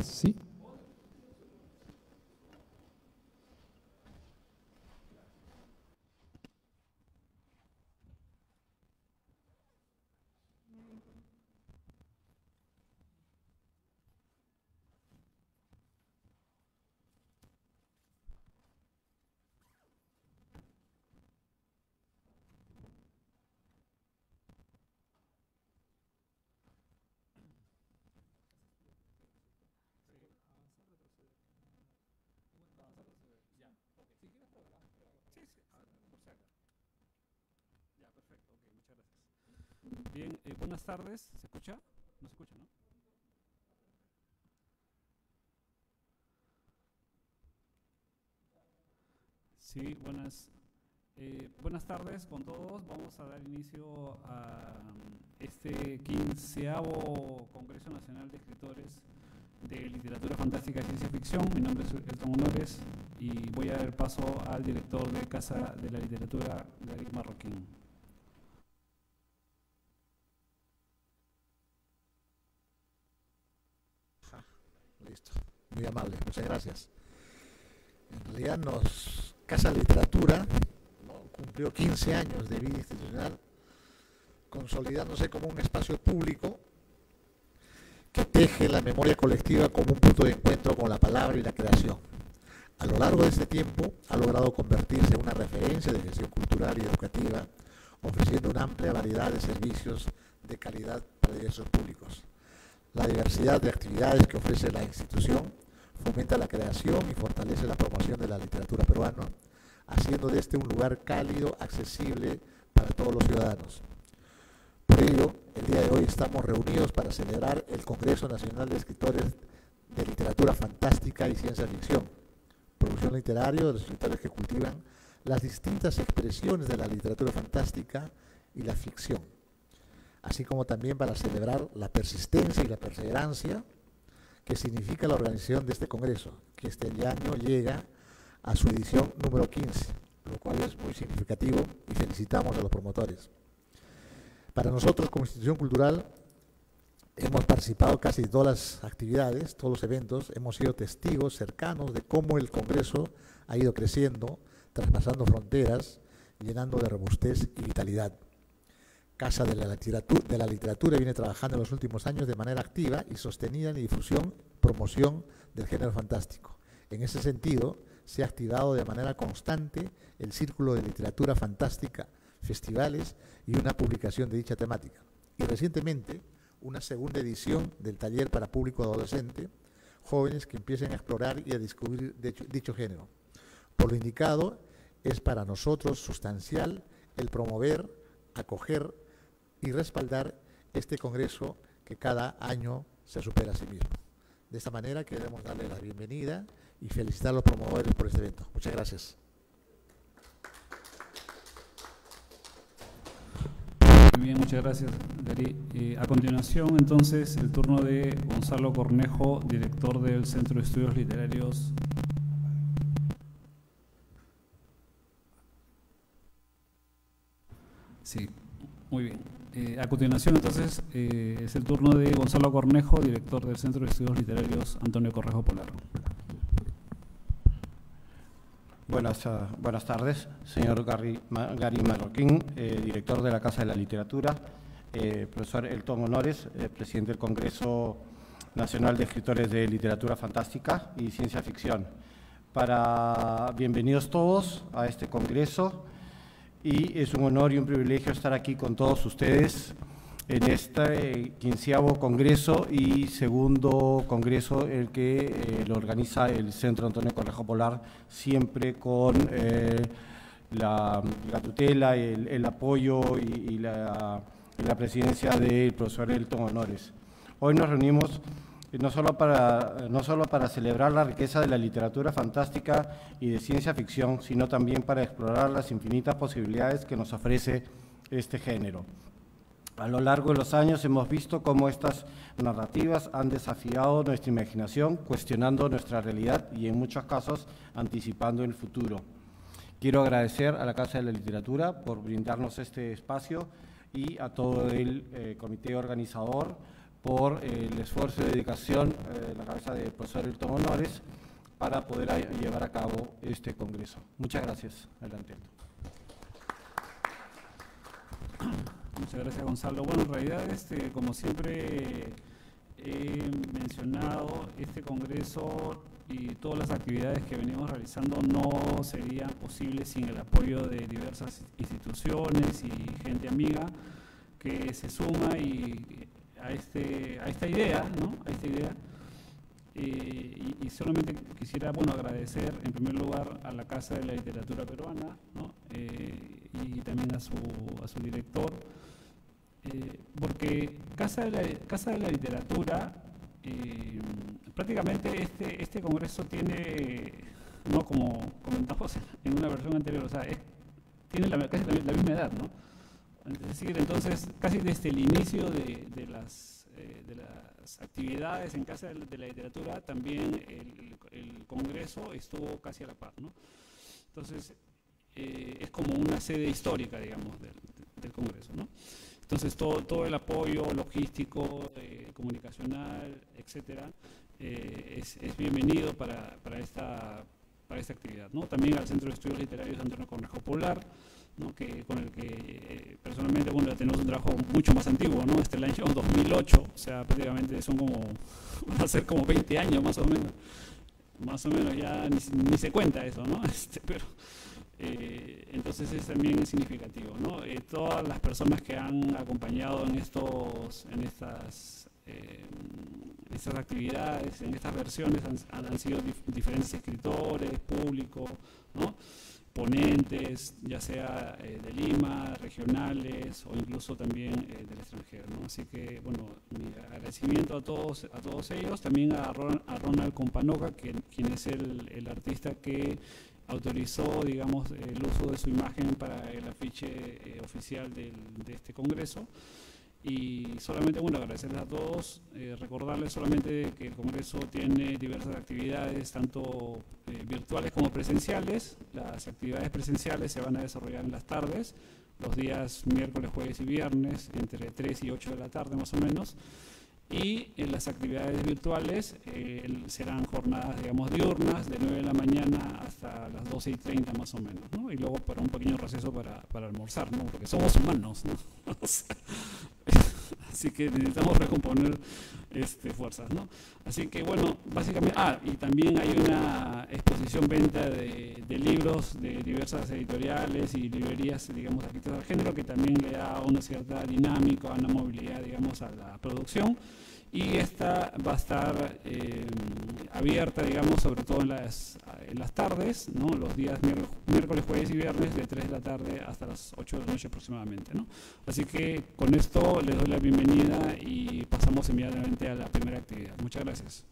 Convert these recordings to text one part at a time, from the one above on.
Sí. Bien, buenas tardes. ¿Se escucha? No se escucha, ¿no? Sí, buenas tardes con todos. Vamos a dar inicio a este 15º Congreso Nacional de Escritores de Literatura Fantástica y Ciencia Ficción. Mi nombre es Elton Honores y voy a dar el paso al director de Casa de la Literatura, Gary Marroquín. Listo, muy amable, muchas gracias. En realidad Casa de Literatura, ¿no?, cumplió 15 años de vida institucional, consolidándose como un espacio público que teje la memoria colectiva como un punto de encuentro con la palabra y la creación. A lo largo de este tiempo ha logrado convertirse en una referencia de gestión cultural y educativa, ofreciendo una amplia variedad de servicios de calidad para diversos públicos. La diversidad de actividades que ofrece la institución fomenta la creación y fortalece la promoción de la literatura peruana, haciendo de este un lugar cálido, accesible para todos los ciudadanos. Por ello, el día de hoy estamos reunidos para celebrar el Congreso Nacional de Escritores de Literatura Fantástica y Ciencia Ficción, producción literaria de los escritores que cultivan las distintas expresiones de la literatura fantástica y la ficción, así como también para celebrar la persistencia y la perseverancia que significa la organización de este congreso, que este año llega a su edición número 15, lo cual es muy significativo y felicitamos a los promotores. Para nosotros, como institución cultural, hemos participado casi en todas las actividades, todos los eventos, hemos sido testigos cercanos de cómo el congreso ha ido creciendo, traspasando fronteras, llenando de robustez y vitalidad. Casa de la Literatura viene trabajando en los últimos años de manera activa y sostenida en la difusión, promoción del género fantástico. En ese sentido, se ha activado de manera constante el Círculo de Literatura Fantástica, festivales y una publicación de dicha temática. Y recientemente, una segunda edición del taller para público adolescente, jóvenes que empiecen a explorar y a descubrir dicho género. Por lo indicado, es para nosotros sustancial el promover, acoger y respaldar este congreso que cada año se supera a sí mismo. De esta manera queremos darle la bienvenida y felicitar a los promotores por este evento. Muchas gracias. Muy bien, muchas gracias, Gary. A continuación, entonces, el turno de Gonzalo Cornejo, director del Centro de Estudios Literarios. Sí, muy bien. A continuación, entonces, es el turno de Gonzalo Cornejo, director del Centro de Estudios Literarios Antonio Correjo Polar. Buenas tardes, señor Gary Marroquín, director de la Casa de la Literatura, profesor Elton Honores, presidente del Congreso Nacional de Escritores de Literatura Fantástica y Ciencia Ficción. Bienvenidos todos a este congreso y es un honor y un privilegio estar aquí con todos ustedes en este 15º Congreso y segundo Congreso el que lo organiza el Centro Antonio Correjo Polar, siempre con la tutela, el apoyo y la presidencia del profesor Elton Honores. Hoy nos reunimos no solo para celebrar la riqueza de la literatura fantástica y de ciencia ficción, sino también para explorar las infinitas posibilidades que nos ofrece este género. A lo largo de los años hemos visto cómo estas narrativas han desafiado nuestra imaginación, cuestionando nuestra realidad y en muchos casos anticipando el futuro. Quiero agradecer a la Casa de la Literatura por brindarnos este espacio y a todo el comité organizador por el esfuerzo y dedicación en la cabeza del profesor Hilton Honores para poder llevar a cabo este congreso. Muchas gracias. Adelante. Muchas gracias, Gonzalo. Bueno, en realidad, como siempre he mencionado, este congreso y todas las actividades que venimos realizando no serían posibles sin el apoyo de diversas instituciones y gente amiga que se suma a esta idea, ¿no? A esta idea. Y solamente quisiera, bueno, agradecer en primer lugar a la Casa de la Literatura Peruana, ¿no? Y también a su director, porque Casa de la Literatura, prácticamente este congreso tiene, ¿no? Como comentamos en una versión anterior, o sea, tiene casi la misma edad, ¿no? Es decir, entonces, casi desde el inicio de las actividades en Casa de la Literatura, también el Congreso estuvo casi a la par, ¿no? Entonces, es como una sede histórica, digamos, del Congreso, ¿no? Entonces, todo el apoyo logístico, comunicacional, etcétera, es bienvenido para esta actividad, ¿no? También al Centro de Estudios Literarios Antonio Cornejo Polar, ¿no? Con el que personalmente, bueno, tenemos un trabajo mucho más antiguo, ¿no? El año 2008, o sea, prácticamente van a ser como 20 años más o menos ya ni se cuenta eso, ¿no? Pero entonces también es significativo, ¿no? Todas las personas que han acompañado en estas actividades, en estas versiones, han sido diferentes escritores, público, ¿no? Ponentes, ya sea de Lima, regionales o incluso también del extranjero, ¿no? Así que, bueno, mi agradecimiento a todos ellos, también a Ronald Companoca, quien es el artista que autorizó, digamos, el uso de su imagen para el afiche oficial de este congreso. Y solamente, bueno, agradecerles a todos, recordarles solamente que el Congreso tiene diversas actividades, tanto virtuales como presenciales. Las actividades presenciales se van a desarrollar en las tardes, los días miércoles, jueves y viernes, entre 3 y 8 de la tarde más o menos. Y en las actividades virtuales serán jornadas, digamos, diurnas, de 9 de la mañana hasta las 12:30 más o menos, ¿no? Y luego para un pequeño receso para almorzar, ¿no? Porque somos humanos, ¿no? O sea, así que necesitamos recomponer fuerzas, ¿no? Así que, bueno, básicamente... y también hay una exposición venta de libros de diversas editoriales y librerías, digamos, arquitectos del género, que también le da una cierta dinámica, una movilidad, digamos, a la producción. Y esta va a estar abierta, digamos, sobre todo en las tardes, ¿no? Los días miércoles, jueves y viernes, de 3 de la tarde hasta las 8 de la noche aproximadamente, ¿no? Así que con esto les doy la bienvenida y pasamos inmediatamente a la primera actividad. Muchas gracias.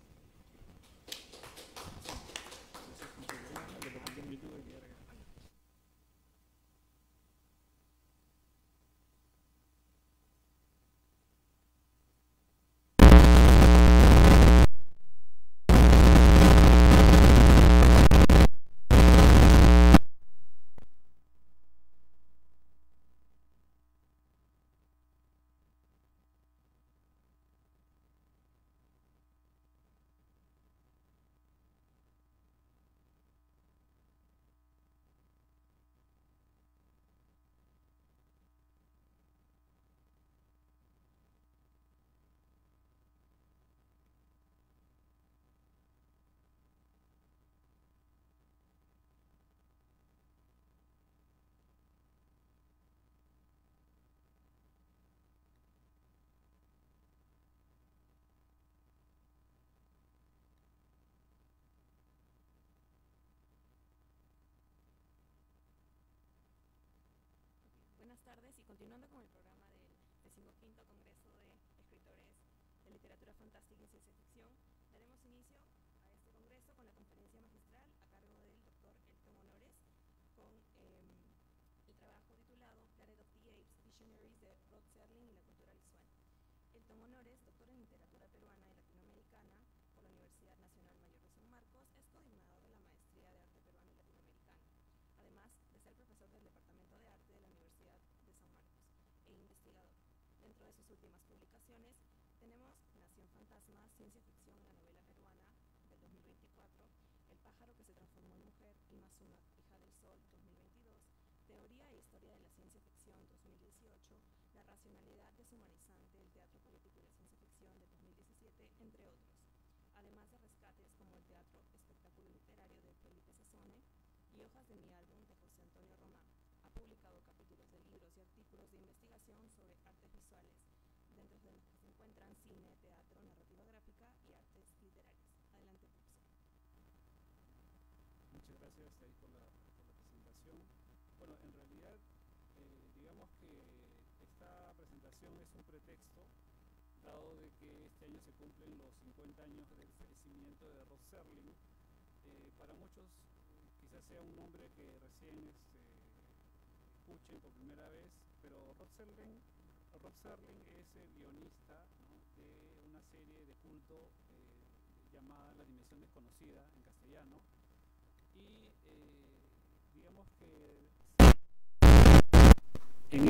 Buenas tardes, y continuando con el programa del 15º Congreso de Escritores de Literatura Fantástica y Ciencia Ficción, daremos inicio a este congreso con la conferencia magistral a cargo del doctor Hilton Honores, con el trabajo titulado Planet of the Apes, Visionaries de Rod Serling y la cultura visual. Hilton Honores, doctor en literatura peruana y latinoamericana por la Universidad Nacional Mayor de San Marcos, es coordinador de la Maestría de Arte Peruano y Latinoamericano, además de ser profesor del Departamento de Arte de la Universidad de San Marcos e investigador. Dentro de sus últimas publicaciones Tenemos Nación Fantasma, ciencia ficción, la novela peruana del 2024, El pájaro que se transformó en mujer, Imazuma, hija del sol, 2022, Teoría e historia de la ciencia ficción, 2018, La racionalidad deshumanizante, el teatro político y la ciencia ficción, de 2017, entre otros. Además de rescates como el teatro espectáculo literario de Felipe Sassone y Hojas de mi álbum de José Antonio Román. Ha publicado capítulos de libros y artículos de investigación sobre artes visuales, dentro de los que se encuentran cine, teatro, narrativa gráfica y artes literarias. Adelante, profesor. Muchas gracias ahí por la presentación. Bueno, en realidad, digamos que esta presentación es un pretexto, dado de que este año se cumplen los 50 años del fallecimiento de Rod Serling. Para muchos quizás sea un nombre que recién escuchen por primera vez, pero Rod Serling es el guionista, ¿no?, de una serie de culto llamada La Dimensión Desconocida en castellano, y digamos que en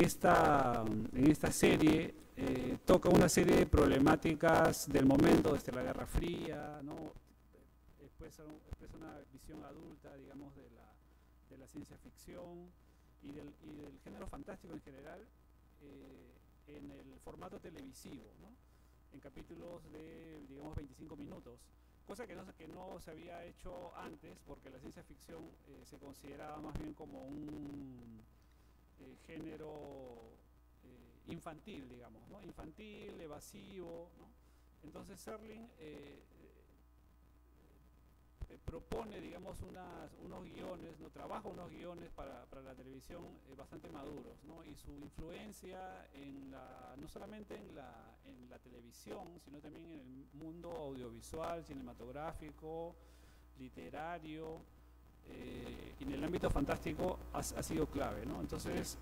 esta serie toca una serie de problemáticas del momento, desde la Guerra Fría, ¿no? Expresa una visión adulta, digamos, de la ciencia ficción y del género fantástico en general, en el formato televisivo, ¿no?, en capítulos de, digamos, 25 minutos, cosa que no se había hecho antes, porque la ciencia ficción se consideraba más bien como un género infantil, digamos, ¿no?, infantil, evasivo, ¿no? Entonces Serling propone, digamos, unos guiones, ¿no?, trabaja unos guiones para la televisión bastante maduros, ¿no?, y su influencia no solamente en la televisión, sino también en el mundo audiovisual, cinematográfico, literario, y en el ámbito fantástico ha sido clave, ¿no? Entonces,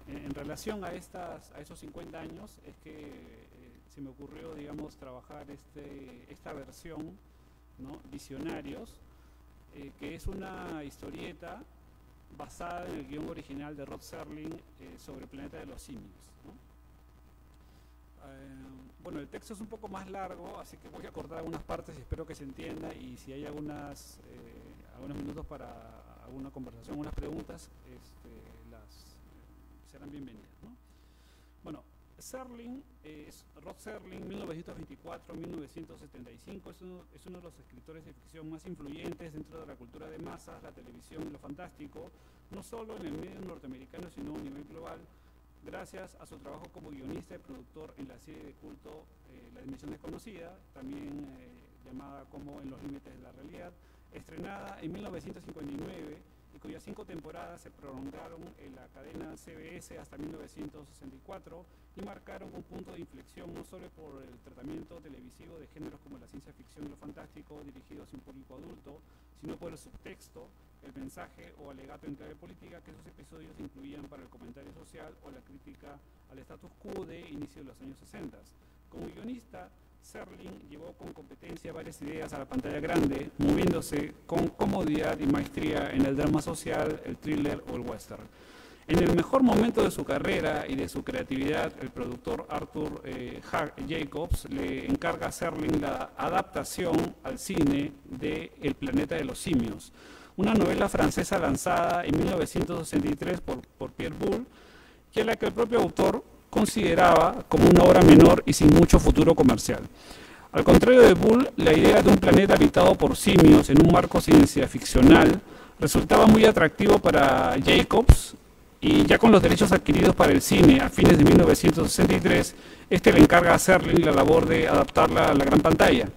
en relación a esos 50 años es que se me ocurrió, digamos, trabajar esta versión, ¿no?, Visionarios, que es una historieta basada en el guión original de Rod Serling sobre el planeta de los simios, ¿no? Bueno, el texto es un poco más largo, así que voy a cortar algunas partes y espero que se entienda, y si hay algunos minutos para alguna conversación, algunas preguntas, serán bienvenidas, ¿no? Bueno, Serling es Rod Serling, 1924-1975, es uno de los escritores de ficción más influyentes dentro de la cultura de masas, la televisión y lo fantástico, no solo en el medio norteamericano, sino a nivel global, gracias a su trabajo como guionista y productor en la serie de culto La Dimensión Desconocida, también llamada como En los Límites de la Realidad, estrenada en 1959 y cuyas 5 temporadas se prolongaron en la cadena CBS hasta 1964 y marcaron un punto de inflexión no solo por el tratamiento televisivo de géneros como la ciencia ficción y lo fantástico dirigido hacia un público adulto, sino por el subtexto, el mensaje o alegato en clave política que esos episodios incluían para el comentario social o la crítica al status quo de inicio de los años 60. Como guionista, Serling llevó con competencia varias ideas a la pantalla grande, moviéndose con comodidad y maestría en el drama social, el thriller o el western. En el mejor momento de su carrera y de su creatividad, el productor Arthur Jacobs le encarga a Serling la adaptación al cine de El planeta de los simios, una novela francesa lanzada en 1963 por Pierre Boulle, y a la que el propio autor consideraba como una obra menor y sin mucho futuro comercial. Al contrario de Boulle, la idea de un planeta habitado por simios en un marco ciencia ficcional resultaba muy atractivo para Jacobs, y ya con los derechos adquiridos para el cine a fines de 1963, le encarga a Serling la labor de adaptarla a la gran pantalla.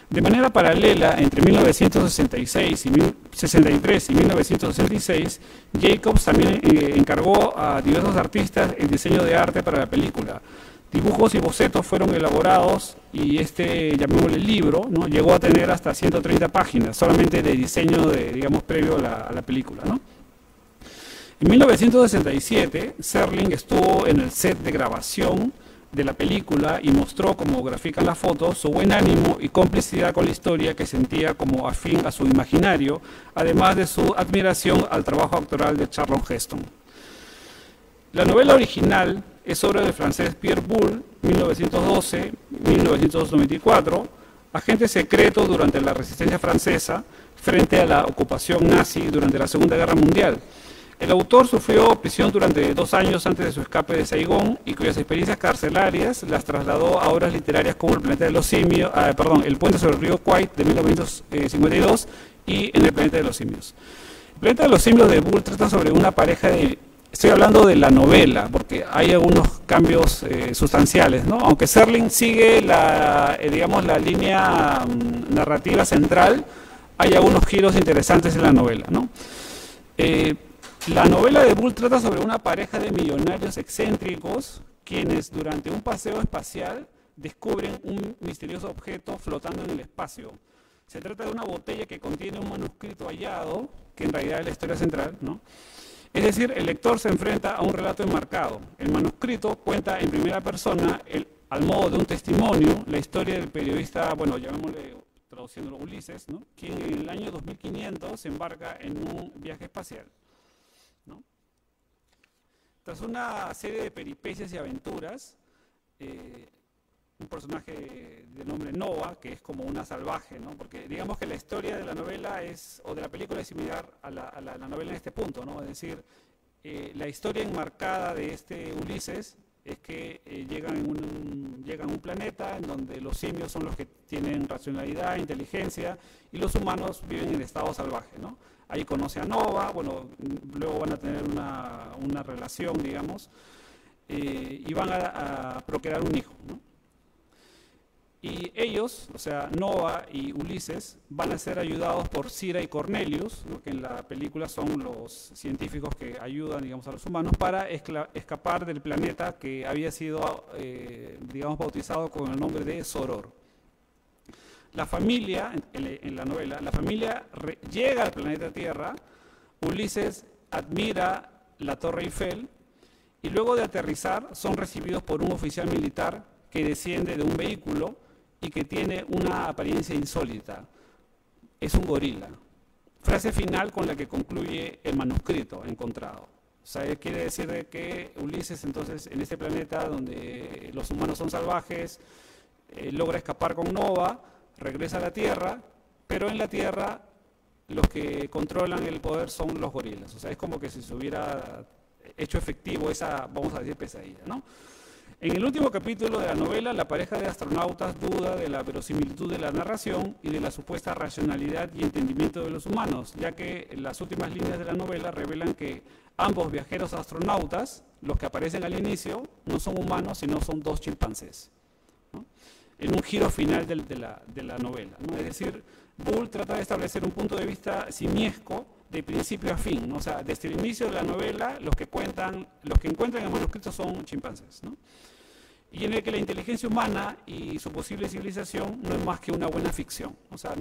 De manera paralela, entre 1963 y 1966, Jacobs también encargó a diversos artistas el diseño de arte para la película. Dibujos y bocetos fueron elaborados y llamémosle libro, ¿no?, llegó a tener hasta 130 páginas, solamente de diseño previo a la película, ¿no? En 1967, Serling estuvo en el set de grabación de la película y mostró, como grafican las fotos, su buen ánimo y complicidad con la historia que sentía como afín a su imaginario, además de su admiración al trabajo actoral de Charlton Heston. La novela original es obra del francés Pierre Boulle 1912-1994, agente secreto durante la resistencia francesa frente a la ocupación nazi durante la Segunda Guerra Mundial. El autor sufrió prisión durante 2 años antes de su escape de Saigón y cuyas experiencias carcelarias las trasladó a obras literarias como El planeta de los simios, El puente sobre el río Kwai de 1952 y En el planeta de los simios. El planeta de los simios de Bull trata sobre una pareja de... Estoy hablando de la novela, porque hay algunos cambios sustanciales, ¿no? Aunque Serling sigue digamos, la línea narrativa central, hay algunos giros interesantes en la novela, ¿no? La novela de Bull trata sobre una pareja de millonarios excéntricos quienes durante un paseo espacial descubren un misterioso objeto flotando en el espacio. Se trata de una botella que contiene un manuscrito hallado, que en realidad es la historia central, ¿no? Es decir, el lector se enfrenta a un relato enmarcado. El manuscrito cuenta en primera persona, al modo de un testimonio, la historia del periodista, bueno, llamémosle, traduciéndolo, Ulises, ¿no? Quien en el año 2500 se embarca en un viaje espacial, ¿no? Tras una serie de peripecias y aventuras, un personaje de nombre Nova, que es como una salvaje, ¿no? Porque digamos que la historia de la novela o de la película es similar a la novela en este punto, ¿no? Es decir, la historia enmarcada de este Ulises es que llegan a un planeta en donde los simios son los que tienen racionalidad, inteligencia, y los humanos viven en estado salvaje, ¿no? Ahí conoce a Nova, bueno, luego van a tener una relación, digamos, y van a procrear un hijo, ¿no? Y ellos, o sea, Nova y Ulises, van a ser ayudados por Cira y Cornelius, ¿no? Que en la película son los científicos que ayudan, digamos, a los humanos para escapar del planeta que había sido, digamos, bautizado con el nombre de Soror. La familia, en la novela, la familia llega al planeta Tierra, Ulises admira la Torre Eiffel y luego de aterrizar son recibidos por un oficial militar que desciende de un vehículo y que tiene una apariencia insólita. Es un gorila. Frase final con la que concluye el manuscrito encontrado. O sea, quiere decir de que Ulises, entonces, en este planeta donde los humanos son salvajes, logra escapar con Nova, regresa a la Tierra, pero en la Tierra los que controlan el poder son los gorilas. O sea, es como que si se hubiera hecho efectivo esa, vamos a decir, pesadilla, ¿no? En el último capítulo de la novela, la pareja de astronautas duda de la verosimilitud de la narración y de la supuesta racionalidad y entendimiento de los humanos, ya que las últimas líneas de la novela revelan que ambos viajeros astronautas, los que aparecen al inicio, no son humanos, sino son 2 chimpancés, ¿no? En un giro final de la novela, ¿no? Es decir, Bull trata de establecer un punto de vista simiesco de principio a fin, ¿no? O sea, desde el inicio de la novela, los que encuentran el manuscrito son chimpancés, ¿no? Y en el que la inteligencia humana y su posible civilización no es más que una buena ficción. O sea,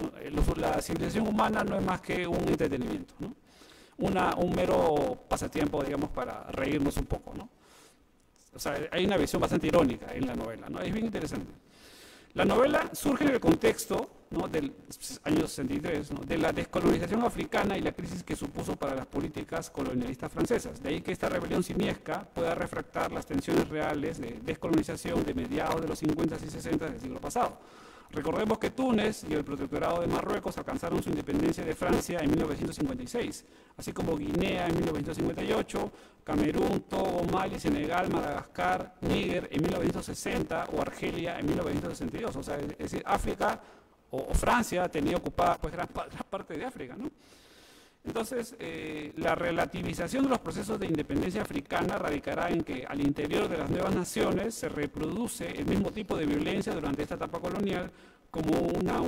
la civilización humana no es más que un entretenimiento, ¿no? Un mero pasatiempo, digamos, para reírnos un poco, ¿no? O sea, hay una visión bastante irónica en la novela, ¿no? Es bien interesante. La novela surge en el contexto, ¿no?, del año 63, ¿no?, de la descolonización africana y la crisis que supuso para las políticas colonialistas francesas. De ahí que esta rebelión simiesca pueda refractar las tensiones reales de descolonización de mediados de los 50 y 60 del siglo pasado. Recordemos que Túnez y el protectorado de Marruecos alcanzaron su independencia de Francia en 1956, así como Guinea en 1958, Camerún, Togo, Mali, Senegal, Madagascar, Níger en 1960 o Argelia en 1962. O sea, es decir, África o Francia tenía ocupada pues gran parte de África, ¿no? Entonces, la relativización de los procesos de independencia africana radicará en que al interior de las nuevas naciones se reproduce el mismo tipo de violencia durante esta etapa colonial como una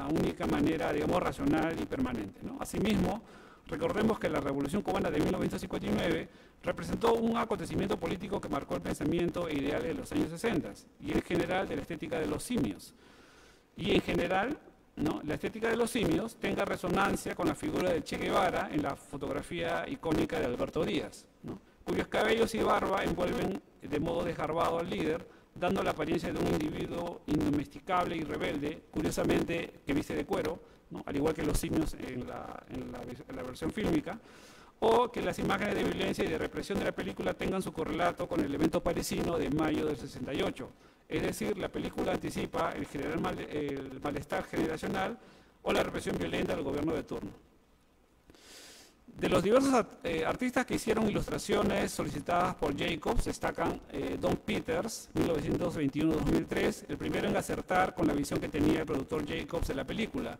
única manera, digamos, racional y permanente, ¿no? Asimismo, recordemos que la Revolución Cubana de 1959 representó un acontecimiento político que marcó el pensamiento e ideales de los años 60 y en general de la estética de los simios. Y en general, ¿no?, la estética de los simios tenga resonancia con la figura de Che Guevara en la fotografía icónica de Alberto Díaz, ¿no?, cuyos cabellos y barba envuelven de modo desgarbado al líder, dando la apariencia de un individuo indomesticable y rebelde, curiosamente que viste de cuero, ¿no?, al igual que los simios en la versión fílmica, o que las imágenes de violencia y de represión de la película tengan su correlato con el evento parisino de mayo del 68. Es decir, la película anticipa el malestar generacional o la represión violenta del gobierno de turno. De los diversos artistas que hicieron ilustraciones solicitadas por Jacobs, destacan Don Peters, 1921-2003, el primero en acertar con la visión que tenía el productor Jacobs de la película.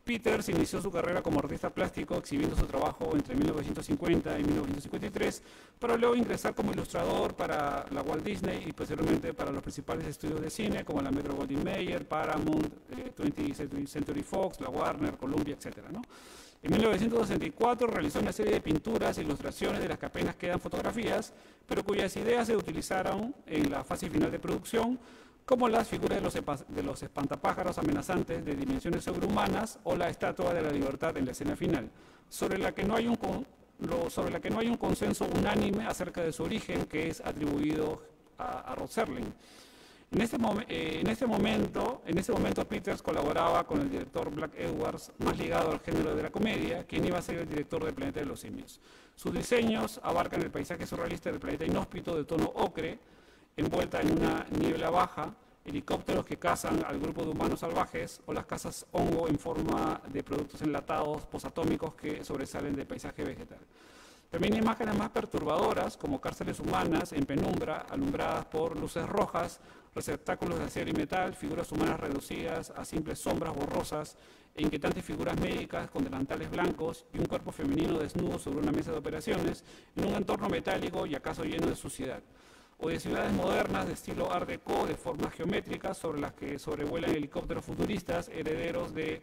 Peters inició su carrera como artista plástico exhibiendo su trabajo entre 1950 y 1953, para luego ingresar como ilustrador para la Walt Disney y posteriormente para los principales estudios de cine como la Metro-Goldwyn-Mayer, Paramount, 20th Century Fox, la Warner, Columbia, etc., ¿no? En 1964 realizó una serie de pinturas e ilustraciones de las que apenas quedan fotografías, pero cuyas ideas se utilizaron en la fase final de producción, como las figuras de los espantapájaros amenazantes de dimensiones sobrehumanas o la Estatua de la Libertad en la escena final, sobre la que no hay un consenso unánime acerca de su origen, que es atribuido a Rod Serling. En ese momento, Peters colaboraba con el director Black Edwards, más ligado al género de la comedia, quien iba a ser el director del Planeta de los Simios. Sus diseños abarcan el paisaje surrealista del planeta inhóspito de tono ocre, envuelta en una niebla baja, helicópteros que cazan al grupo de humanos salvajes o las casas hongo en forma de productos enlatados posatómicos que sobresalen del paisaje vegetal. También imágenes más perturbadoras, como cárceles humanas en penumbra, alumbradas por luces rojas, receptáculos de acero y metal, figuras humanas reducidas a simples sombras borrosas e inquietantes figuras médicas con delantales blancos y un cuerpo femenino desnudo sobre una mesa de operaciones en un entorno metálico y acaso lleno de suciedad. O de ciudades modernas de estilo Art Deco, de formas geométricas sobre las que sobrevuelan helicópteros futuristas herederos de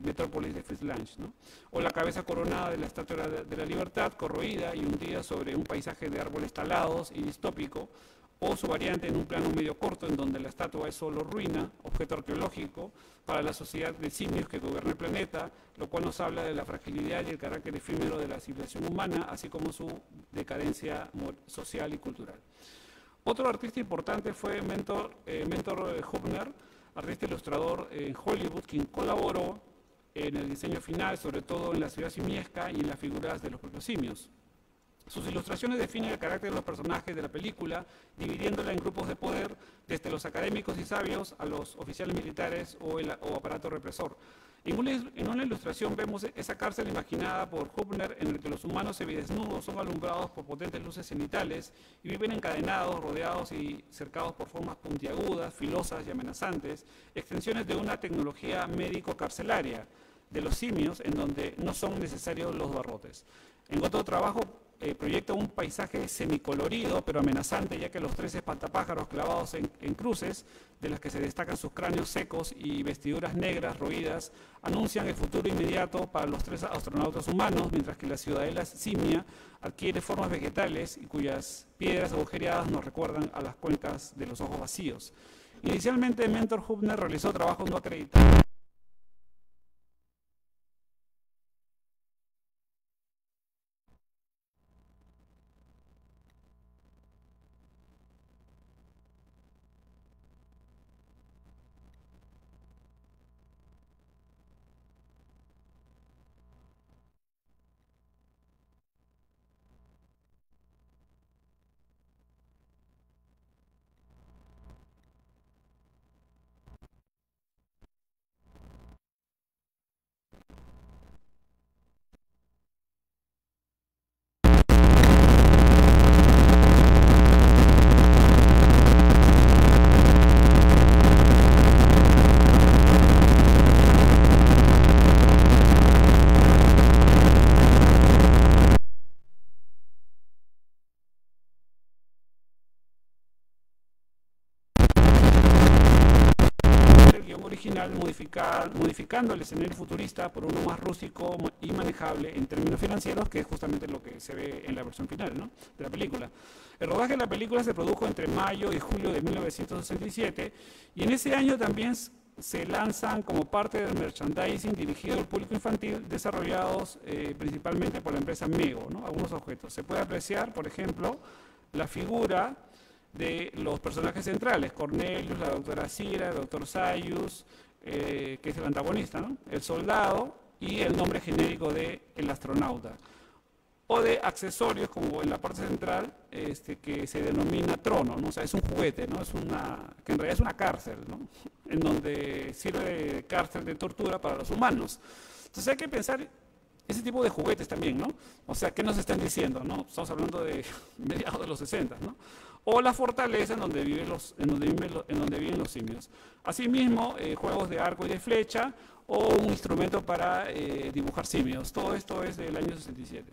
Metrópolis de Fritz Lang, ¿no? O la cabeza coronada de la Estatua de la Libertad, corroída y hundida sobre un paisaje de árboles talados y distópico, o su variante en un plano medio corto en donde la estatua es solo ruina, objeto arqueológico para la sociedad de simios que gobierna el planeta, lo cual nos habla de la fragilidad y el carácter efímero de la civilización humana, así como su decadencia social y cultural. Otro artista importante fue Mentor Hübner, artista ilustrador en Hollywood, quien colaboró en el diseño final, sobre todo en la ciudad simiesca y en las figuras de los propios simios. Sus ilustraciones definen el carácter de los personajes de la película, dividiéndola en grupos de poder, desde los académicos y sabios a los oficiales militares o aparato represor. En una ilustración vemos esa cárcel imaginada por Hübner, en la que los humanos semidesnudos son alumbrados por potentes luces cenitales y viven encadenados, rodeados y cercados por formas puntiagudas, filosas y amenazantes, extensiones de una tecnología médico-carcelaria de los simios, en donde no son necesarios los barrotes. En otro trabajo proyecta un paisaje semicolorido pero amenazante, ya que los 3 espantapájaros clavados en cruces, de las que se destacan sus cráneos secos y vestiduras negras roídas, anuncian el futuro inmediato para los 3 astronautas humanos, mientras que la ciudadela simia adquiere formas vegetales y cuyas piedras agujereadas nos recuerdan a las cuencas de los ojos vacíos. Inicialmente, Mentor Hübner realizó trabajos no acreditados. Modificando el escenario futurista por uno más rústico y manejable en términos financieros, que es justamente lo que se ve en la versión final, ¿no?, de la película. El rodaje de la película se produjo entre mayo y julio de 1967 y en ese año también se lanzan como parte del merchandising dirigido al público infantil, desarrollados principalmente por la empresa Mego, ¿no?, algunos objetos. Se puede apreciar, por ejemplo, la figura de los personajes centrales, Cornelius, la doctora Cira, el doctor Sayus, que es el antagonista, ¿no?, el soldado y el nombre genérico de el astronauta. o de accesorios, como en la parte central, que se denomina trono, ¿no? O sea, es un juguete, ¿no? Que en realidad es una cárcel, ¿no? En donde sirve de cárcel de tortura para los humanos. Entonces hay que pensar ese tipo de juguetes también, ¿no? O sea, ¿qué nos están diciendo, no? Estamos hablando de mediados de los 60, ¿no? O la fortaleza en donde viven los simios. Asimismo, juegos de arco y de flecha, o un instrumento para dibujar simios. Todo esto es del año 67.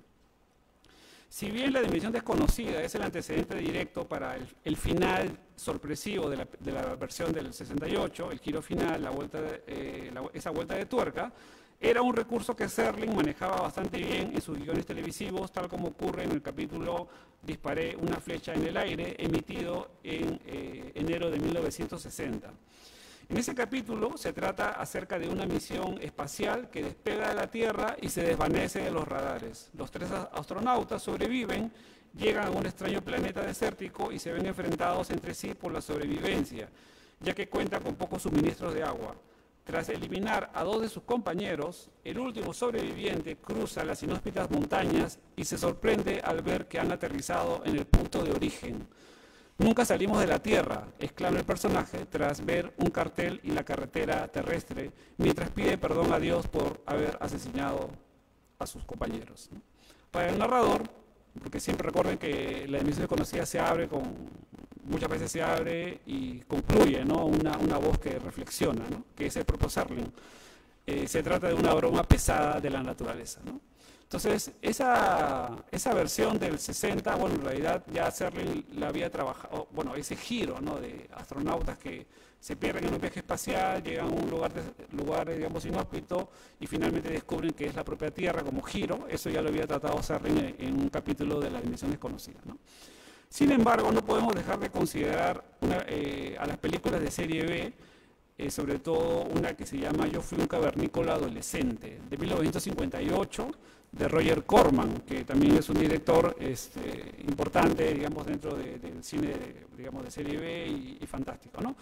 Si bien la dimensión desconocida es el antecedente directo para el final sorpresivo de la versión del 68, el giro final, esa vuelta de tuerca, era un recurso que Serling manejaba bastante bien en sus guiones televisivos, tal como ocurre en el capítulo Disparé una flecha en el aire, emitido en enero de 1960. En ese capítulo se trata acerca de una misión espacial que despega de la Tierra y se desvanece de los radares. Los 3 astronautas sobreviven, llegan a un extraño planeta desértico y se ven enfrentados entre sí por la sobrevivencia, ya que cuenta con pocos suministros de agua. Tras eliminar a 2 de sus compañeros, el último sobreviviente cruza las inhóspitas montañas y se sorprende al ver que han aterrizado en el punto de origen. Nunca salimos de la Tierra, exclama el personaje tras ver un cartel y la carretera terrestre, mientras pide perdón a Dios por haber asesinado a sus compañeros. Para el narrador, porque siempre recuerden que la dimensión desconocida muchas veces se abre y concluye, ¿no? una voz que reflexiona, ¿no? Que es el propio Serling. Se trata de una broma pesada de la naturaleza, ¿no? Entonces, esa versión del 60, bueno, en realidad ya Serling la había trabajado, bueno, ese giro, ¿no? De astronautas que se pierden en un viaje espacial, llegan a un lugar digamos, inhóspito y finalmente descubren que es la propia Tierra como giro. Eso ya lo había tratado Serling en un capítulo de la dimensión desconocida, ¿no? Sin embargo, no podemos dejar de considerar a las películas de serie B, sobre todo una que se llama Yo fui un cavernícola adolescente, de 1958, de Roger Corman, que también es un director importante, digamos, dentro del cine, digamos, de serie B y fantástico, ¿no?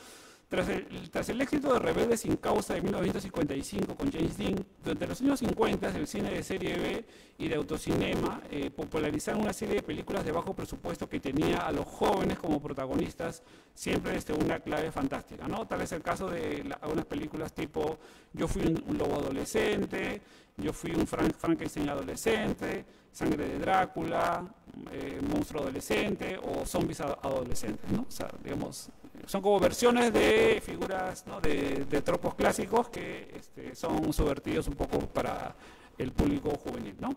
Tras el éxito de Rebelde sin causa de 1955 con James Dean, durante los años 50 el cine de serie B y de autocinema popularizaron una serie de películas de bajo presupuesto que tenía a los jóvenes como protagonistas, siempre una clave fantástica, ¿no? Tal es el caso de algunas películas tipo Yo fui un lobo adolescente, Yo fui un Frankenstein adolescente, Sangre de Drácula, Monstruo adolescente o Zombies adolescentes, ¿no? O sea, digamos, son como versiones de figuras, ¿no? de tropos clásicos que son subvertidos un poco para el público juvenil, ¿no?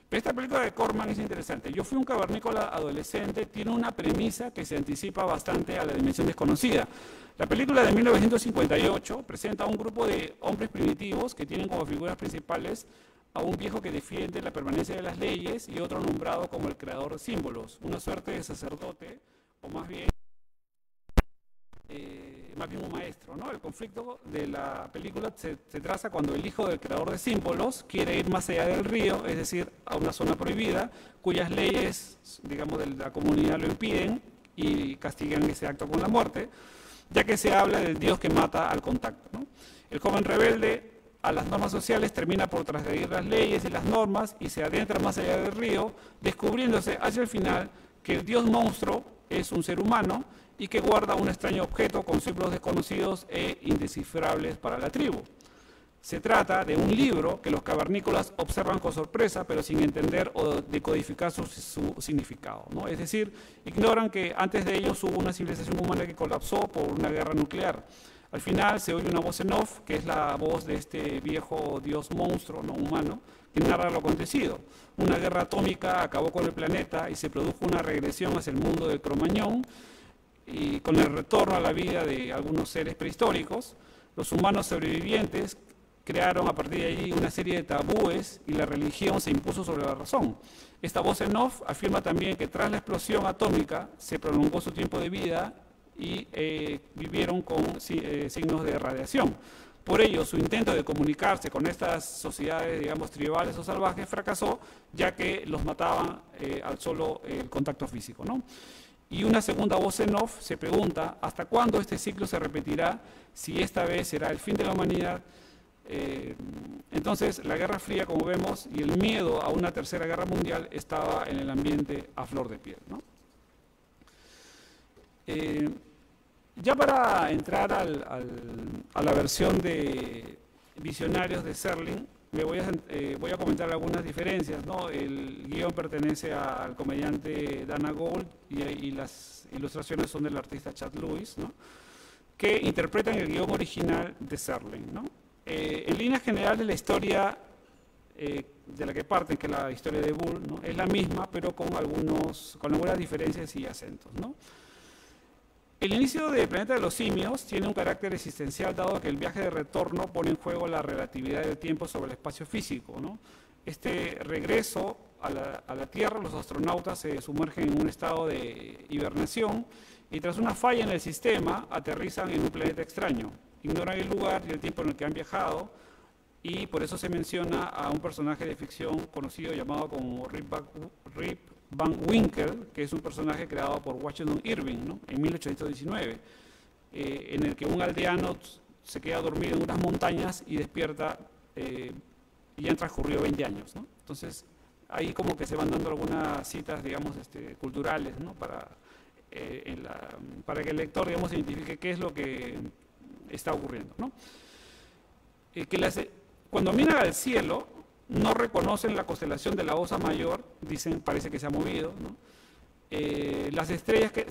Pero esta película de Corman es interesante. Yo fui un cavernícola adolescente, tiene una premisa que se anticipa bastante a la dimensión desconocida. La película de 1958 presenta a un grupo de hombres primitivos que tienen como figuras principales a un viejo que defiende la permanencia de las leyes y otro nombrado como el creador de símbolos, una suerte de sacerdote o más bien un maestro, ¿no? El conflicto de la película se traza cuando el hijo del creador de símbolos quiere ir más allá del río, es decir, a una zona prohibida, cuyas leyes, digamos, de la comunidad lo impiden y castigan ese acto con la muerte, ya que se habla del Dios que mata al contacto, ¿no? El joven rebelde a las normas sociales termina por transgredir las leyes y las normas y se adentra más allá del río, descubriéndose hacia el final que el Dios monstruo es un ser humano y que guarda un extraño objeto con símbolos desconocidos e indescifrables para la tribu. Se trata de un libro que los cavernícolas observan con sorpresa, pero sin entender o decodificar su significado, ¿no? Es decir, ignoran que antes de ellos hubo una civilización humana que colapsó por una guerra nuclear. Al final se oye una voz en off, que es la voz de este viejo dios monstruo no humano, que narra lo acontecido. Una guerra atómica acabó con el planeta y se produjo una regresión hacia el mundo del Cromañón, y con el retorno a la vida de algunos seres prehistóricos, los humanos sobrevivientes crearon a partir de allí una serie de tabúes y la religión se impuso sobre la razón. Esta voz en off afirma también que tras la explosión atómica se prolongó su tiempo de vida y vivieron con signos de radiación. Por ello, su intento de comunicarse con estas sociedades, digamos, tribales o salvajes fracasó, ya que los mataban al solo contacto físico, ¿no? Y una segunda voz en off se pregunta hasta cuándo este ciclo se repetirá, si esta vez será el fin de la humanidad, Entonces, la Guerra Fría, como vemos, y el miedo a una tercera guerra mundial estaba en el ambiente a flor de piel, ¿no? Ya para entrar a la versión de Visionarios de Serling, voy a comentar algunas diferencias, ¿no? El guión pertenece al comediante Dana Gould y las ilustraciones son del artista Chad Lewis, ¿no? Que interpretan el guión original de Serling, ¿no? En líneas generales, la historia de la que parten, que es la historia de Bull, ¿no? Es la misma, pero con algunas diferencias y acentos, ¿no? El inicio del Planeta de los Simios tiene un carácter existencial, dado que el viaje de retorno pone en juego la relatividad del tiempo sobre el espacio físico, ¿no? Este regreso a la Tierra, los astronautas se sumergen en un estado de hibernación y tras una falla en el sistema aterrizan en un planeta extraño. Ignoran el lugar y el tiempo en el que han viajado y por eso se menciona a un personaje de ficción conocido llamado como Rip Van Winkle, que es un personaje creado por Washington Irving, ¿no? En 1819, en el que un aldeano se queda dormido en unas montañas y despierta y ya han transcurrido 20 años, ¿no? Entonces, ahí como que se van dando algunas citas, digamos, culturales, ¿no? Para que el lector, digamos, identifique qué es lo que está ocurriendo, ¿no? Cuando miran al cielo, no reconocen la constelación de la Osa Mayor, dicen, parece que se ha movido, ¿no? Las estrellas que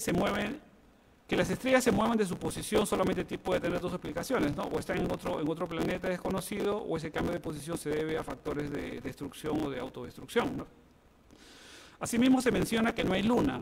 las estrellas se muevan de su posición solamente puede tener dos explicaciones, ¿no? O están en otro planeta desconocido, o ese cambio de posición se debe a factores de destrucción o de autodestrucción, ¿no? Asimismo se menciona que no hay luna.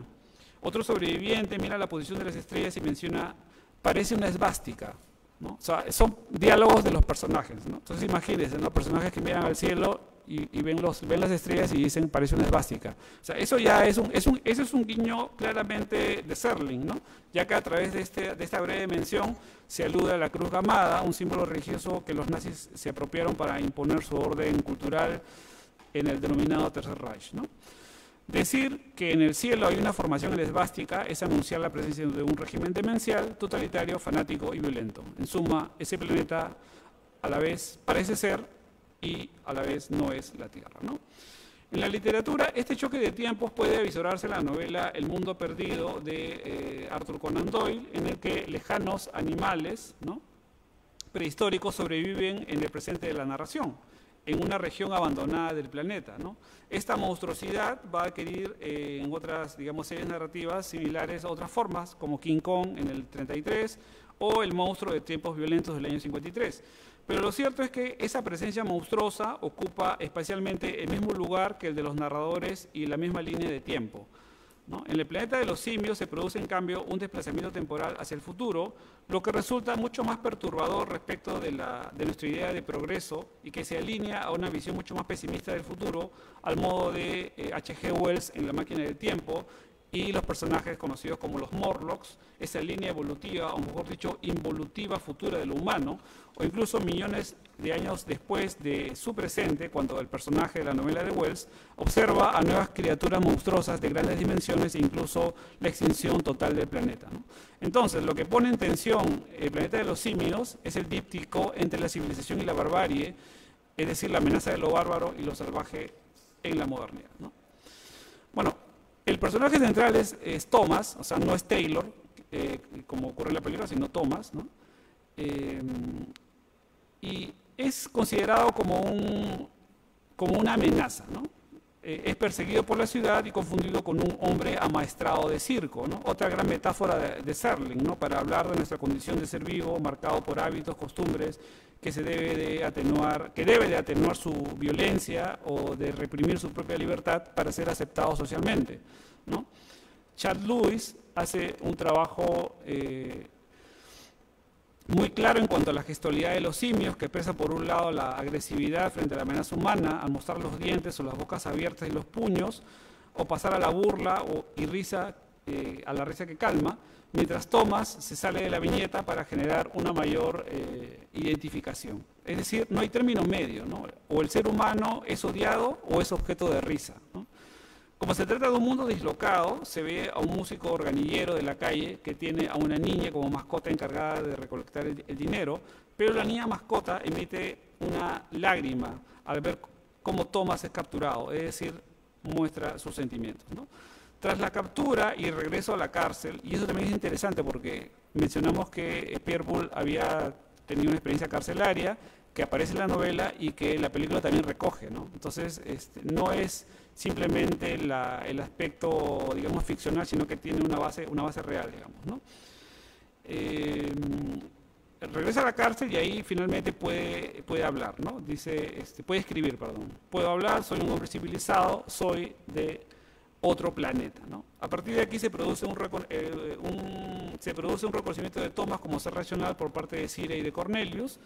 Otro sobreviviente mira la posición de las estrellas y menciona, parece una esvástica, ¿no? O sea, son diálogos de los personajes, ¿no? Entonces imagínense, ¿no? Personajes que miran al cielo y ven las estrellas y dicen parece una esvástica. O sea, eso ya eso es un guiño claramente de Serling, ¿no? Ya que a través de esta breve mención se alude a la cruz gamada, un símbolo religioso que los nazis se apropiaron para imponer su orden cultural en el denominado Tercer Reich, ¿no? Decir que en el cielo hay una formación en esvástica es anunciar la presencia de un régimen demencial, totalitario, fanático y violento. En suma, ese planeta a la vez parece ser y a la vez no es la Tierra, ¿no? En la literatura, este choque de tiempos puede avisorarse en la novela El mundo perdido de Arthur Conan Doyle, en el que lejanos animales, ¿no?, prehistóricos sobreviven en el presente de la narración, en una región abandonada del planeta, ¿no? Esta monstruosidad va a adquirir en otras, digamos, series narrativas similares a otras formas, como King Kong en el 33 o El monstruo de tiempos violentos del año 53. Pero lo cierto es que esa presencia monstruosa ocupa espacialmente el mismo lugar que el de los narradores y la misma línea de tiempo, ¿no? En el planeta de los simios se produce en cambio un desplazamiento temporal hacia el futuro, lo que resulta mucho más perturbador respecto de nuestra idea de progreso y que se alinea a una visión mucho más pesimista del futuro, al modo de H.G. Wells en La máquina del tiempo y los personajes conocidos como los Morlocks, esa línea evolutiva, o mejor dicho, involutiva futura de lo humano, o incluso millones de años después de su presente, cuando el personaje de la novela de Wells observa a nuevas criaturas monstruosas de grandes dimensiones e incluso la extinción total del planeta, ¿no? Entonces, lo que pone en tensión el planeta de los simios es el díptico entre la civilización y la barbarie, es decir, la amenaza de lo bárbaro y lo salvaje en la modernidad, ¿no? Bueno, el personaje central es Thomas, o sea, no es Taylor, como ocurre en la película, sino Thomas, ¿no? Y es considerado como una amenaza, ¿no? Es perseguido por la ciudad y confundido con un hombre amaestrado de circo, ¿no? Otra gran metáfora de Serling, ¿no?, para hablar de nuestra condición de ser vivo, marcado por hábitos, costumbres, que debe de atenuar su violencia o de reprimir su propia libertad para ser aceptado socialmente, ¿no? Chad Lewis hace un trabajo muy claro en cuanto a la gestualidad de los simios, que expresa por un lado la agresividad frente a la amenaza humana al mostrar los dientes o las bocas abiertas y los puños, o pasar a la burla a la risa que calma, mientras Thomas se sale de la viñeta para generar una mayor identificación. Es decir, no hay término medio, ¿no? O el ser humano es odiado o es objeto de risa, ¿no? Como se trata de un mundo dislocado, se ve a un músico organillero de la calle que tiene a una niña como mascota encargada de recolectar el dinero, pero la niña mascota emite una lágrima al ver cómo Thomas es capturado, es decir, muestra sus sentimientos, ¿no? Tras la captura y regreso a la cárcel, y eso también es interesante porque mencionamos que Pierre Boulle había tenido una experiencia carcelaria, que aparece en la novela y que la película también recoge, ¿no? Entonces, no es simplemente el aspecto, digamos, ficcional, sino que tiene una base real, digamos, ¿no? Regresa a la cárcel y ahí finalmente puede hablar, ¿no? Dice, puede escribir, perdón. Puedo hablar, soy un hombre civilizado, soy de otro planeta, ¿no? A partir de aquí se produce un reconocimiento de Thomas como ser racional por parte de Sira y de Cornelius,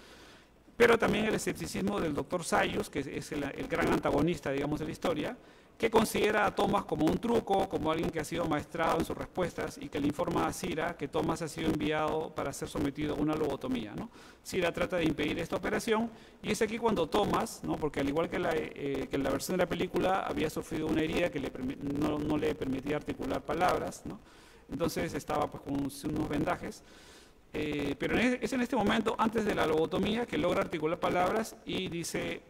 pero también el escepticismo del doctor Sayus, que es el gran antagonista, digamos, de la historia, que considera a Thomas como un truco, como alguien que ha sido maestrado en sus respuestas y que le informa a Sira que Thomas ha sido enviado para ser sometido a una lobotomía, ¿no? Sira trata de impedir esta operación y es aquí cuando Thomas, ¿no? Porque al igual que en la versión de la película, había sufrido una herida que no le permitía articular palabras, ¿no? Entonces estaba pues, con unos vendajes. Pero es en este momento, antes de la lobotomía, que logra articular palabras y dice,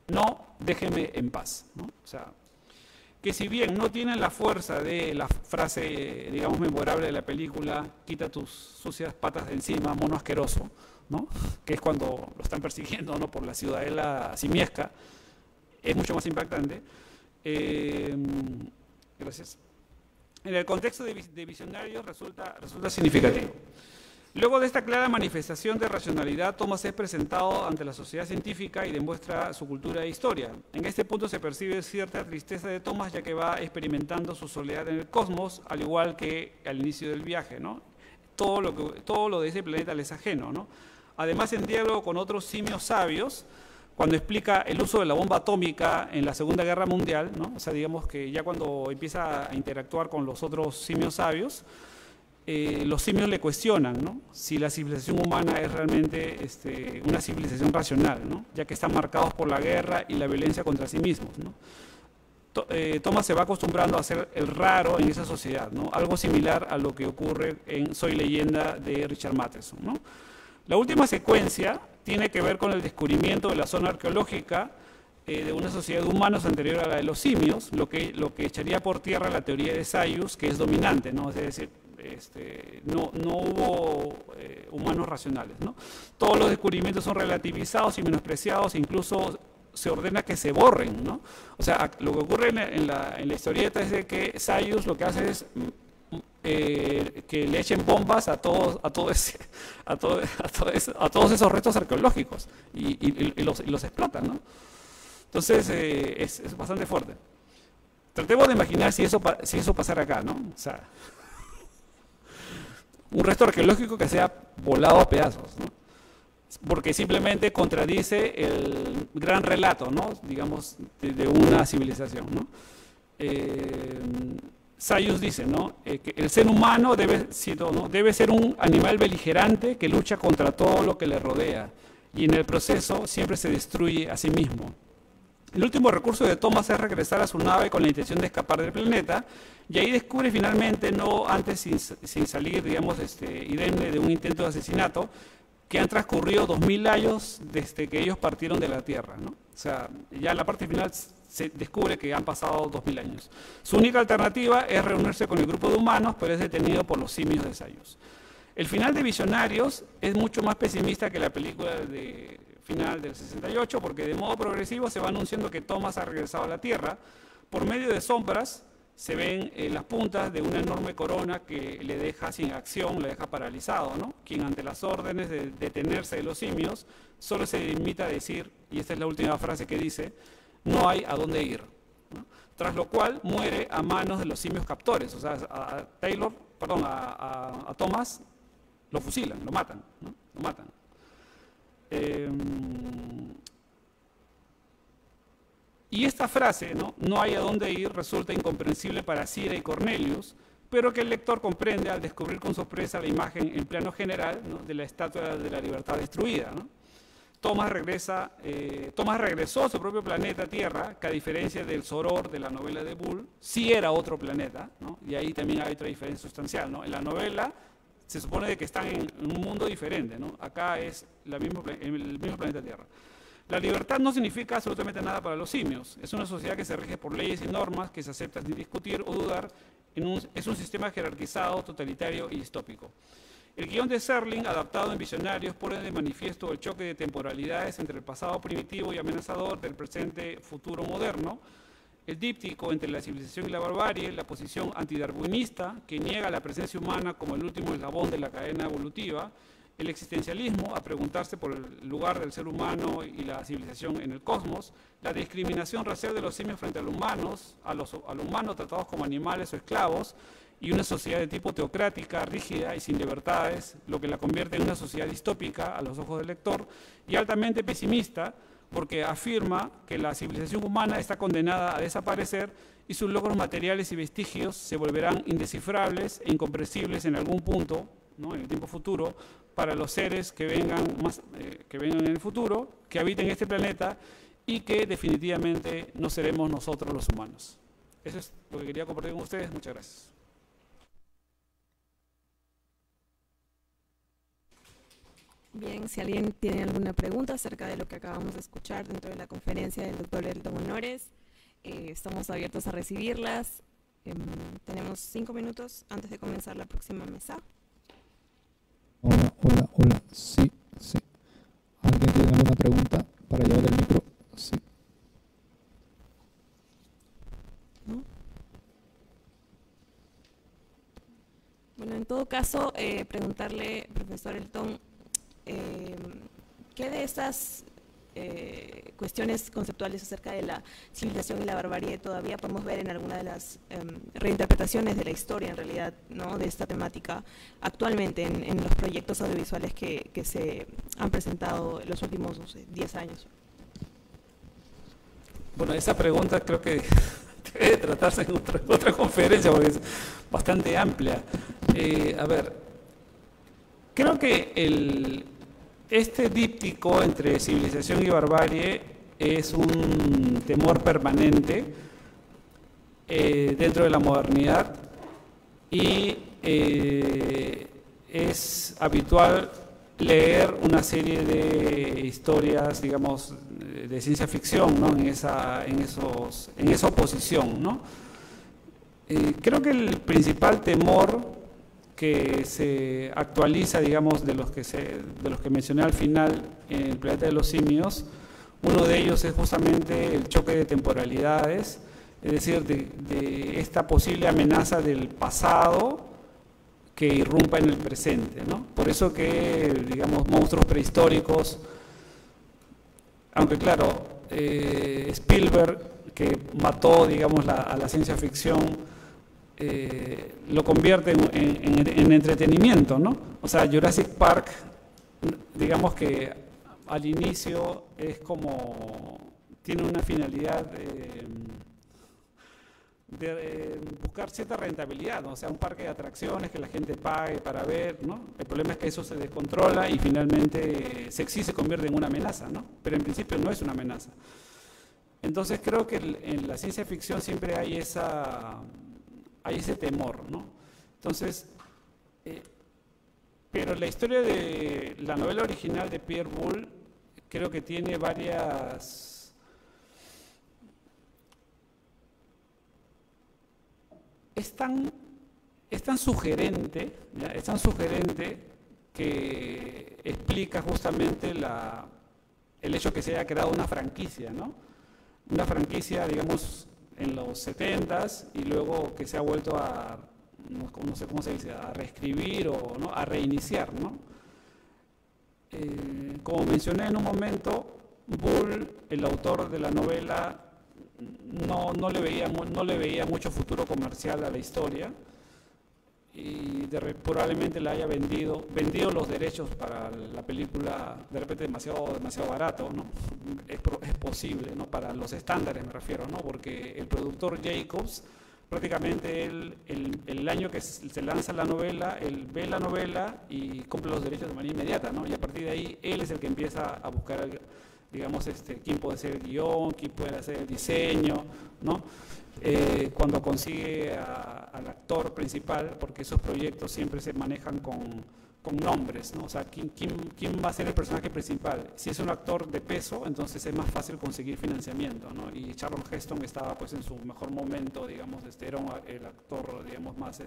no, déjeme en paz, ¿no? O sea, que si bien no tienen la fuerza de la frase, digamos, memorable de la película, quita tus sucias patas de encima, mono asqueroso, ¿no? Que es cuando lo están persiguiendo, ¿no? Por la ciudadela simiesca, es mucho más impactante. Gracias. En el contexto de Visionarios resulta significativo. Luego de esta clara manifestación de racionalidad, Thomas es presentado ante la sociedad científica y demuestra su cultura e historia. En este punto se percibe cierta tristeza de Thomas, ya que va experimentando su soledad en el cosmos, al igual que al inicio del viaje, ¿no? Todo lo de ese planeta le es ajeno, ¿no? Además, en diálogo con otros simios sabios, cuando explica el uso de la bomba atómica en la Segunda Guerra Mundial, ¿no? O sea, digamos que ya cuando empieza a interactuar con los otros simios sabios, los simios le cuestionan, ¿no? Si la civilización humana es realmente una civilización racional, ¿no? Ya que están marcados por la guerra y la violencia contra sí mismos, ¿no? Thomas se va acostumbrando a ser el raro en esa sociedad, ¿no? Algo similar a lo que ocurre en Soy Leyenda de Richard Matheson, ¿no? La última secuencia tiene que ver con el descubrimiento de la zona arqueológica de una sociedad de humanos anterior a la de los simios, lo que echaría por tierra la teoría de Sayus, que es dominante, ¿no? Es decir, no hubo humanos racionales, ¿no? Todos los descubrimientos son relativizados y menospreciados, incluso se ordena que se borren, ¿no? O sea, lo que ocurre en la historieta es de que Sayus lo que hace es que le echen bombas a todos esos restos arqueológicos y los explotan, ¿no? Entonces es bastante fuerte. Tratemos de imaginar si eso pasara acá, ¿no? O sea, un resto arqueológico que sea volado a pedazos, ¿no? Porque simplemente contradice el gran relato, ¿no? Digamos, de una civilización, ¿no? Sayus dice, ¿no? Que el ser humano debe ser un animal beligerante que lucha contra todo lo que le rodea y en el proceso siempre se destruye a sí mismo. El último recurso de Thomas es regresar a su nave con la intención de escapar del planeta y ahí descubre finalmente, no antes sin salir, digamos, indemne de un intento de asesinato, que han transcurrido 2000 años desde que ellos partieron de la Tierra, ¿no? O sea, ya en la parte final se descubre que han pasado 2000 años. Su única alternativa es reunirse con el grupo de humanos, pero es detenido por los simios de Sayus. El final de Visionarios es mucho más pesimista que la película final del 68, porque de modo progresivo se va anunciando que Thomas ha regresado a la Tierra. Por medio de sombras se ven las puntas de una enorme corona que le deja sin acción, le deja paralizado, ¿no? Quien ante las órdenes de detenerse de los simios solo se limita a decir, y esta es la última frase que dice, no hay a dónde ir, ¿no? Tras lo cual muere a manos de los simios captores, o sea, a Thomas lo fusilan, lo matan, ¿no? Lo matan. Y esta frase, no hay a dónde ir, resulta incomprensible para Sira y Cornelius, pero que el lector comprende al descubrir con sorpresa la imagen en plano general, ¿no? De la Estatua de la Libertad destruida, ¿no? Thomas regresó a su propio planeta Tierra, que a diferencia del Soror de la novela de Boulle, sí era otro planeta, ¿no? Y ahí también hay otra diferencia sustancial, ¿no? En la novela se supone que están en un mundo diferente, ¿no? Acá es el mismo planeta Tierra. La libertad no significa absolutamente nada para los simios. Es una sociedad que se rige por leyes y normas que se aceptan sin discutir o dudar. Es un sistema jerarquizado, totalitario y distópico. El guión de Serling, adaptado en Visionarios, pone de manifiesto el choque de temporalidades entre el pasado primitivo y amenazador del presente futuro moderno, el díptico entre la civilización y la barbarie, la posición antidarwinista que niega la presencia humana como el último eslabón de la cadena evolutiva, el existencialismo, a preguntarse por el lugar del ser humano y la civilización en el cosmos, la discriminación racial de los simios frente a los humanos, a los humanos tratados como animales o esclavos, y una sociedad de tipo teocrática, rígida y sin libertades, lo que la convierte en una sociedad distópica a los ojos del lector, y altamente pesimista, porque afirma que la civilización humana está condenada a desaparecer y sus logros materiales y vestigios se volverán indescifrables e incomprensibles en algún punto, ¿no?, en el tiempo futuro, para los seres que vengan en el futuro, que habiten este planeta y que definitivamente no seremos nosotros los humanos. Eso es lo que quería compartir con ustedes. Muchas gracias. Bien, si alguien tiene alguna pregunta acerca de lo que acabamos de escuchar dentro de la conferencia del doctor Elton Honores, estamos abiertos a recibirlas. Tenemos 5 minutos antes de comenzar la próxima mesa. Hola. Sí. ¿Alguien tiene alguna pregunta para llevar el micro? Sí. ¿No? Bueno, en todo caso, preguntarle, profesor Elton, ¿qué de estas cuestiones conceptuales acerca de la civilización y la barbarie todavía podemos ver en alguna de las reinterpretaciones de la historia, en realidad, ¿no?, de esta temática actualmente en los proyectos audiovisuales que se han presentado en los últimos, no sé, 10 años? Bueno, esa pregunta creo que debe tratarse en otra conferencia porque es bastante amplia. A ver, creo que este díptico entre civilización y barbarie es un temor permanente dentro de la modernidad y es habitual leer una serie de historias, digamos, de ciencia ficción, ¿no?, en esa oposición, ¿no? Creo que el principal temor que se actualiza, digamos, de los que mencioné al final en el planeta de los simios, uno de ellos es justamente el choque de temporalidades, es decir, de esta posible amenaza del pasado que irrumpa en el presente, ¿no? Por eso que, digamos, monstruos prehistóricos, aunque claro, Spielberg, que mató, digamos, a la ciencia ficción, lo convierte en entretenimiento, ¿no? O sea, Jurassic Park, digamos que al inicio es como, tiene una finalidad de buscar cierta rentabilidad, ¿no? O sea, un parque de atracciones que la gente pague para ver, ¿no? El problema es que eso se descontrola y finalmente se convierte en una amenaza, ¿no? Pero en principio no es una amenaza. Entonces creo que en la ciencia ficción siempre hay ese temor, ¿no? Entonces, pero la historia de la novela original de Pierre Boulle creo que tiene varias... Es tan sugerente, ¿ya?, es tan sugerente que explica justamente el hecho que se haya creado una franquicia, ¿no? Una franquicia, digamos, en los 70s y luego que se ha vuelto a, no sé cómo se dice, a reescribir o, ¿no?, a reiniciar, ¿no? Como mencioné en un momento, Boulle, el autor de la novela, no le veía mucho futuro comercial a la historia y probablemente le haya vendido los derechos para la película de repente demasiado barato, ¿no? Es posible, ¿no?, para los estándares me refiero, ¿no? Porque el productor Jacobs, prácticamente el año que se lanza la novela, él ve la novela y compra los derechos de manera inmediata, ¿no? Y a partir de ahí él es el que empieza a buscar, digamos, quién puede hacer el guión, quién puede hacer el diseño, ¿no? cuando consigue al actor principal, porque esos proyectos siempre se manejan con nombres, ¿no? O sea, ¿quién va a ser el personaje principal? Si es un actor de peso, entonces es más fácil conseguir financiamiento, ¿no? Y Charlton Heston estaba pues en su mejor momento, digamos, era el actor, digamos, más,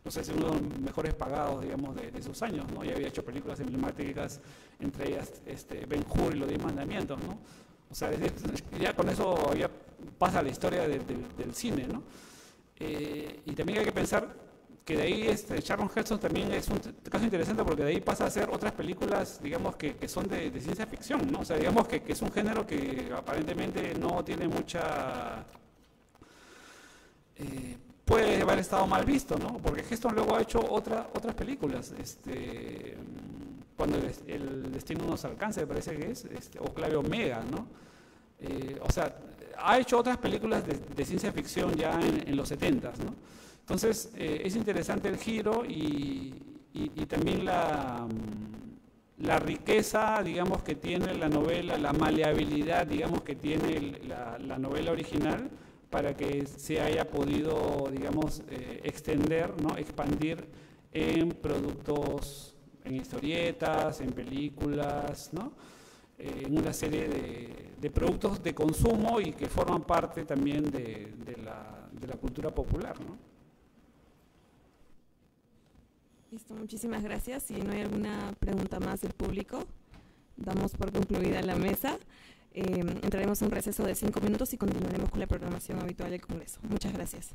no sé, uno de los mejores pagados, digamos, de sus años, ¿no? Ya había hecho películas emblemáticas, entre ellas Ben-Hur y los 10 mandamientos, ¿no? O sea, ya con eso ya pasa la historia del cine, ¿no? Y también hay que pensar que de ahí Charlton Heston también es un caso interesante porque de ahí pasa a hacer otras películas, digamos, que son de ciencia ficción, ¿no? O sea, digamos que es un género que aparentemente no tiene mucha... puede haber estado mal visto, ¿no? Porque Heston luego ha hecho otras películas, cuando el destino nos alcance, me parece que es, o Clave Omega, ¿no? O sea, ha hecho otras películas de ciencia ficción ya en los 70s, ¿no? Entonces, es interesante el giro y también la riqueza, digamos, que tiene la novela, la maleabilidad, digamos, que tiene la novela original para que se haya podido, digamos, extender, ¿no? Expandir en productos, en historietas, en películas, ¿no? En una serie de productos de consumo y que forman parte también de la cultura popular, ¿no? Listo, muchísimas gracias. Si no hay alguna pregunta más del público, damos por concluida la mesa. Entraremos en un receso de 5 minutos y continuaremos con la programación habitual del Congreso. Muchas gracias.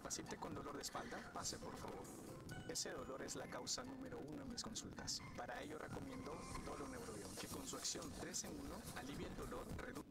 paciente con dolor de espalda, pase por favor. Ese dolor es la causa número 1 en mis consultas. Para ello recomiendo Doloneurobion, que con su acción 3 en 1 alivia el dolor, reduce...